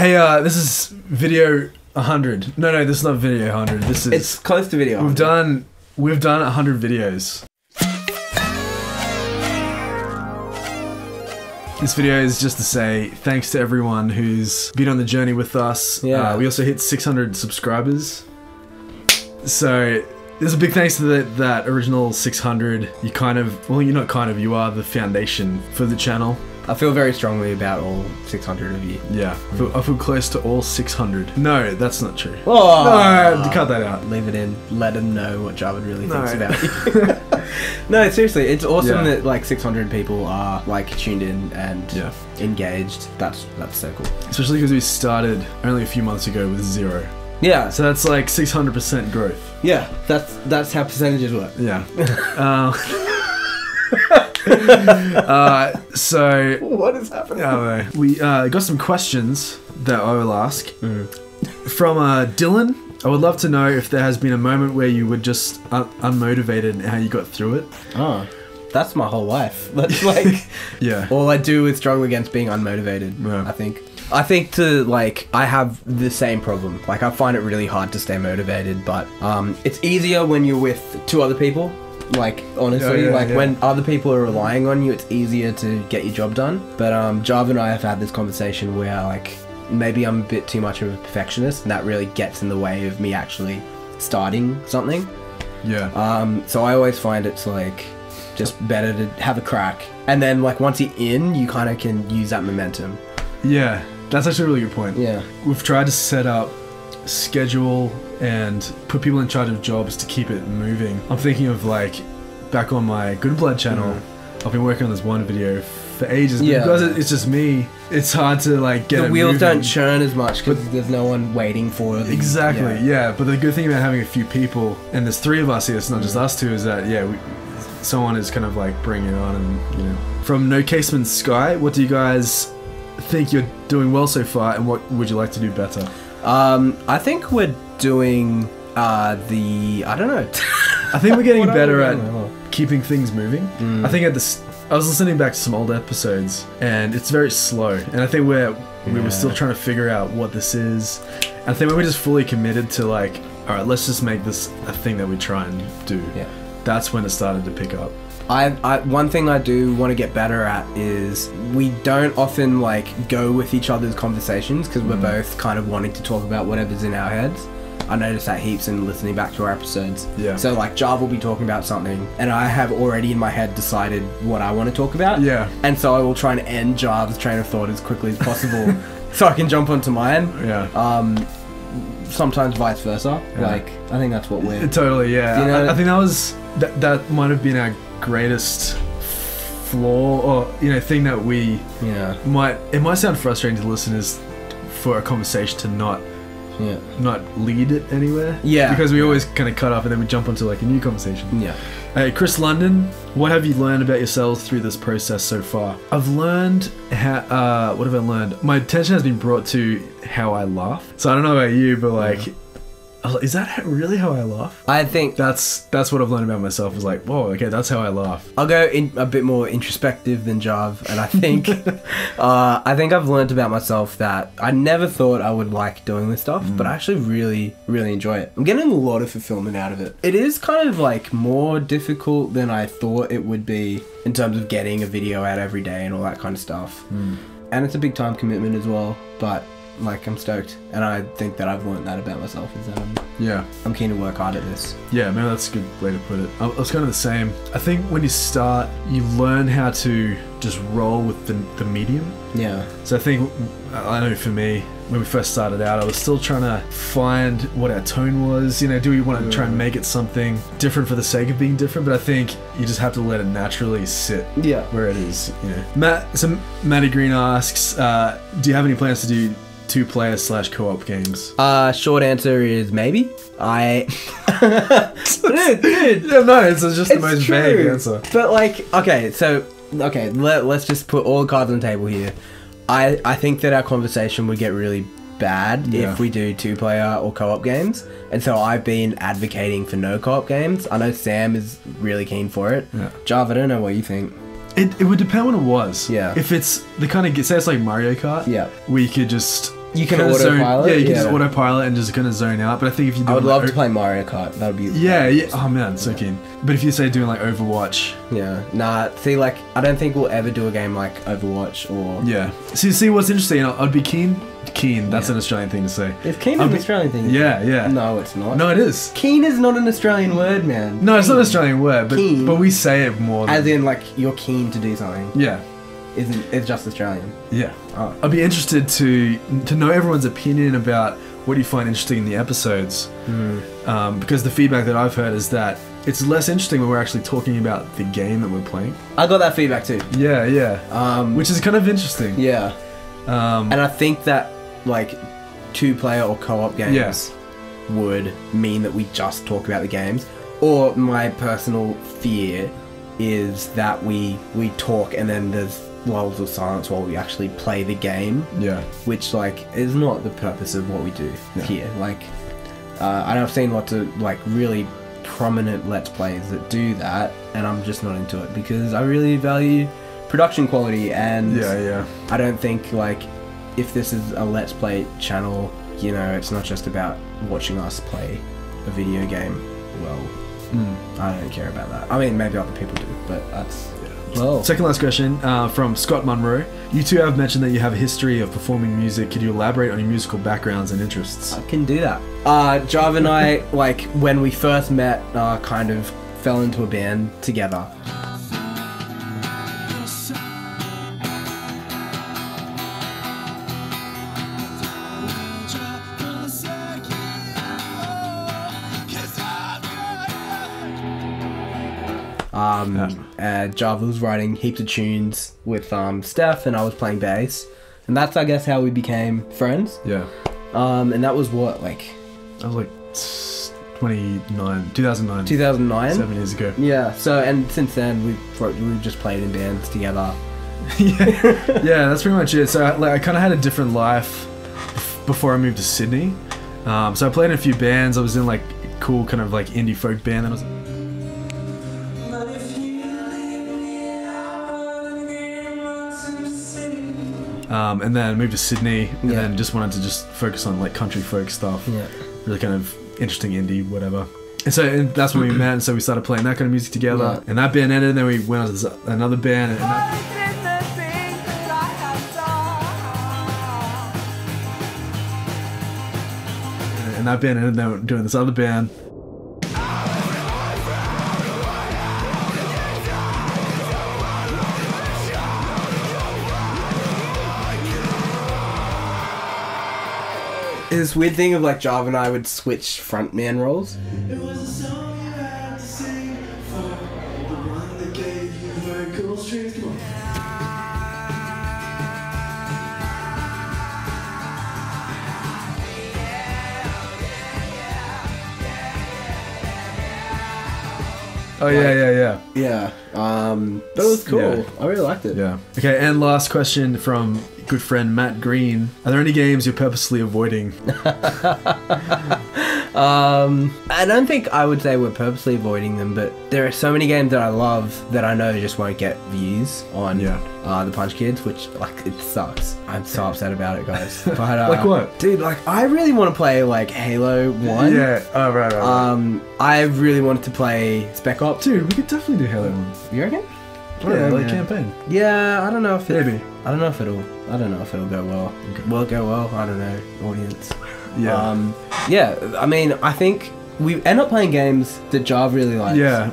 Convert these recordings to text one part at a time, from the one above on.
Hey, this is video 100. No, this is not video 100. This is... It's close to video 100. We've done 100 videos. This video is just to say thanks to everyone who's been on the journey with us. Yeah. We also hit 600 subscribers. So there's a big thanks to that original 600. You are the foundation for the channel. I feel very strongly about all 600 of you. Yeah, I feel close to all 600. No, that's not true. Oh, no, cut that out. Leave it in. Let him know what Jav really thinks about you. No, seriously, it's awesome that like 600 people are like tuned in and engaged. That's so cool. Especially because we started only a few months ago with 0. Yeah. So that's like 600% growth. Yeah, that's how percentages work. Yeah. So what is happening? We got some questions that I will ask from Dylan. I would love to know if there has been a moment where you were just unmotivated and how you got through it. Oh, that's my whole life. That's like all I do is struggle against being unmotivated. Yeah. I think I have the same problem. Like I find it really hard to stay motivated, but it's easier when you're with 2 other people. Like honestly, when other people are relying on you, it's easier to get your job done. But Jav and I have had this conversation where like maybe I'm a bit too much of a perfectionist, and that really gets in the way of me actually starting something. Yeah. So I always find it's like just better to have a crack, and then like once you're in, you kind of can use that momentum. Yeah, that's actually a really good point. Yeah. We've tried to set up schedule and put people in charge of jobs to keep it moving. I'm thinking of like back on my Good Blood channel, I've been working on this one video for ages, but because it's just me, it's hard to like get the it wheels moving. Don't churn as much because there's no one waiting for it. Exactly, but the good thing about having a few people, and there's 3 of us here, it's not just us 2, is that someone is kind of like bringing it on. And from No Caseman Sky, what do you guys think you're doing well so far, and what would you like to do better? I think we're doing I don't know. I think we're getting better at keeping things moving. I think I was listening back to some old episodes, and it's very slow. And I think we were still trying to figure out what this is. And I think when we're just fully committed to like, all right, let's just make this a thing that we try and do. Yeah. That's when it started to pick up. One thing I do want to get better at is we don't often like go with each other's conversations because we're both kind of wanting to talk about whatever's in our heads. I noticed that heaps in listening back to our episodes. Yeah. So like Jav will be talking about something and I have already in my head decided what I want to talk about. Yeah. And so I will try and end Jav's train of thought as quickly as possible so I can jump onto mine. Yeah. Sometimes vice versa. Yeah. Like I think that's what we're... Totally, yeah. You know? I think that might have been our greatest flaw, or thing that we might sound frustrating to listeners for a conversation to not lead it anywhere, because we always kind of cut off and then we jump onto like a new conversation. Hey, Chris London, what have you learned about yourselves through this process so far? I've learned how what have I learned? My attention has been brought to how I laugh. So I don't know about you, but like is that really how I laugh? I think that's what I've learned about myself, is like, whoa, okay, that's how I laugh. I'll go in a bit more introspective than Jav, and I think I've learned about myself that I never thought I would like doing this stuff, but I actually really, really enjoy it. I'm getting a lot of fulfillment out of it. It is kind of like more difficult than I thought it would be in terms of getting a video out every day and all that kind of stuff. And it's a big time commitment as well, but like I'm stoked, and I think that I've learned that about myself, is that I'm keen to work hard at this. Yeah, maybe that's a good way to put it. I was kind of the same. I think when you start, you learn how to just roll with the medium. Yeah. So I think, I know for me, when we first started out, I was still trying to find what our tone was. Do we want to try and make it something different for the sake of being different? But I think you just have to let it naturally sit where it is. Matty Green asks, do you have any plans to do 2-player / co-op games? Short answer is maybe. Dude. Yeah, no, it's just the most vague answer. But like, let's just put all the cards on the table here. I think that our conversation would get really bad if we do 2-player or co-op games, and so I've been advocating for no co-op games. I know Sam is really keen for it. Jav, I don't know what you think. It would depend what it was. Yeah. If it's the kind of, say it's like Mario Kart, where you could just You can kinda autopilot. Yeah, you can just autopilot and just kind of zone out. But I think if you do, I would love to play Mario Kart. That would be. Yeah. Oh man, so keen. But if you say doing like Overwatch. Yeah. Nah. See, like, I don't think we'll ever do a game like Overwatch or. Yeah. See what's interesting. I'd be keen. Keen. That's an Australian thing to say. Is keen an Australian thing? Yeah. No, it's not. No, it is. Keen is not an Australian word, man. No, it's not an Australian word, but Keen. we say it more. As in, like, you're keen to do something. Yeah. It's just Australian. Yeah. Oh. I'd be interested to know everyone's opinion about what you find interesting in the episodes. Because the feedback that I've heard is that it's less interesting when we're actually talking about the game that we're playing. I got that feedback too. Yeah. Which is kind of interesting. Yeah. And I think that, like, 2-player or co-op games would mean that we just talk about the games. Or my personal fear is that we talk and then there's lulls of silence while we actually play the game. Yeah. Which, like, is not the purpose of what we do here. Like, I've seen lots of, like, really prominent Let's Plays that do that, and I'm just not into it because I really value production quality, and I don't think, like, if this is a Let's Play channel, you know, it's not just about watching us play a video game. Well, I don't care about that. I mean, maybe other people do, but that's... Well. Second last question from Scott Munro. You two have mentioned that you have a history of performing music. Could you elaborate on your musical backgrounds and interests? I can do that. Jav and I, like, when we first met, kind of fell into a band together. Jav was writing heaps of tunes with Steph, and I was playing bass, and that's, I guess, how we became friends. Yeah. And that was what, like... I was like 2009. 2009? 7 years ago. Yeah. So, and since then we've just played in bands together. Yeah, that's pretty much it. So I kind of had a different life before I moved to Sydney. So I played in a few bands. I was in like cool kind of like indie folk band. And I was. And then I moved to Sydney, and then just wanted to just focus on like country folk stuff. Yeah. Really kind of interesting indie, whatever. And that's when we met, and so we started playing that kind of music together. Yeah. And that band ended, and then we went on to another band. And that band ended, and then we're doing this other band. This weird thing of like Jav and I would switch frontman roles. It was a song you had to sing for the one that gave you vertical strings. Come on. Oh yeah. Yeah. That was cool. Yeah. I really liked it. Yeah. Okay, and last question from good friend Matt Green. Are there any games you're purposely avoiding? I don't think I would say we're purposely avoiding them, but there are so many games that I love that I know just won't get views on the Punch Kids, which, like, it sucks. I'm so upset about it, guys. But, like what? Dude, like, I really want to play, like, Halo 1. Yeah. Oh, right. I really wanted to play Spec Ops. Dude, we could definitely do Halo 1. You reckon? Yeah, like campaign. Yeah, I don't know if maybe. I don't know if it'll go well. Okay. Will it go well? I don't know. Audience. Yeah. Yeah. I mean, I think we end up playing games that Jav really likes. Yeah.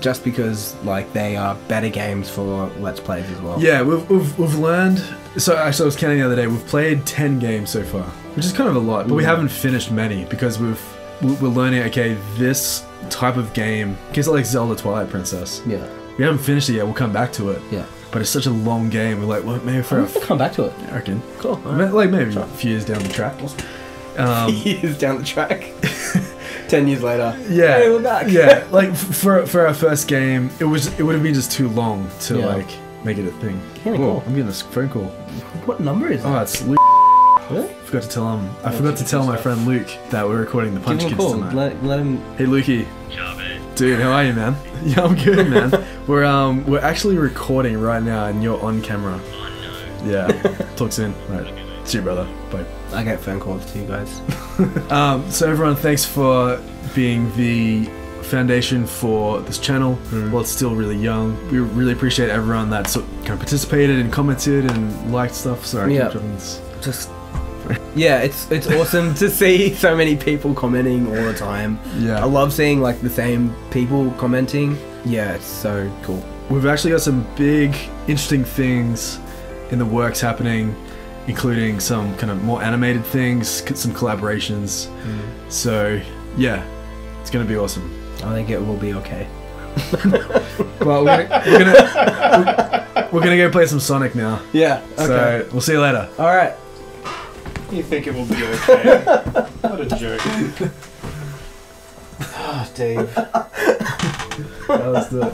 Just because like they are better games for Let's Plays as well. Yeah, we've learned. So actually, I was counting the other day. We've played 10 games so far, which is kind of a lot, but we haven't finished many because we're learning. Okay, this type of game, case like Zelda Twilight Princess. Yeah. We haven't finished it yet. We'll come back to it. Yeah. But it's such a long game. We're like, well, maybe we'll come back to it. I reckon. Cool. Like maybe a few years down the track. Years down the track. 10 years later. Yeah. Hey, we're back. Yeah. Like for our first game, it would have been just too long to like make it a thing. Cool. I'm getting this phone call. What number is it? Oh, it's Luke. Really? Forgot to tell him. I forgot to tell my friend Luke that we're recording the Punch Kids tonight. Let him. Hey, Lukey. Jav. Dude, how are you, man? Yeah, I'm good, man. We're actually recording right now, and you're on camera. Oh no. Yeah. Talk soon. Right. See you, brother. Bye. I get phone calls to you guys. So everyone, thanks for being the foundation for this channel. While it's still really young, we really appreciate everyone that kind of participated and commented and liked stuff. Sorry, I keep dropping this. Just yeah, it's awesome to see so many people commenting all the time. Yeah, I love seeing like the same people commenting. Yeah, it's so cool. We've actually got some big, interesting things in the works happening, including some kind of more animated things, some collaborations. So yeah, it's gonna be awesome. I think it will be okay. Well, we're gonna go play some Sonic now. Yeah. Okay. So we'll see you later. All right. You think it will be okay? What a joke. Oh, Dave. That was the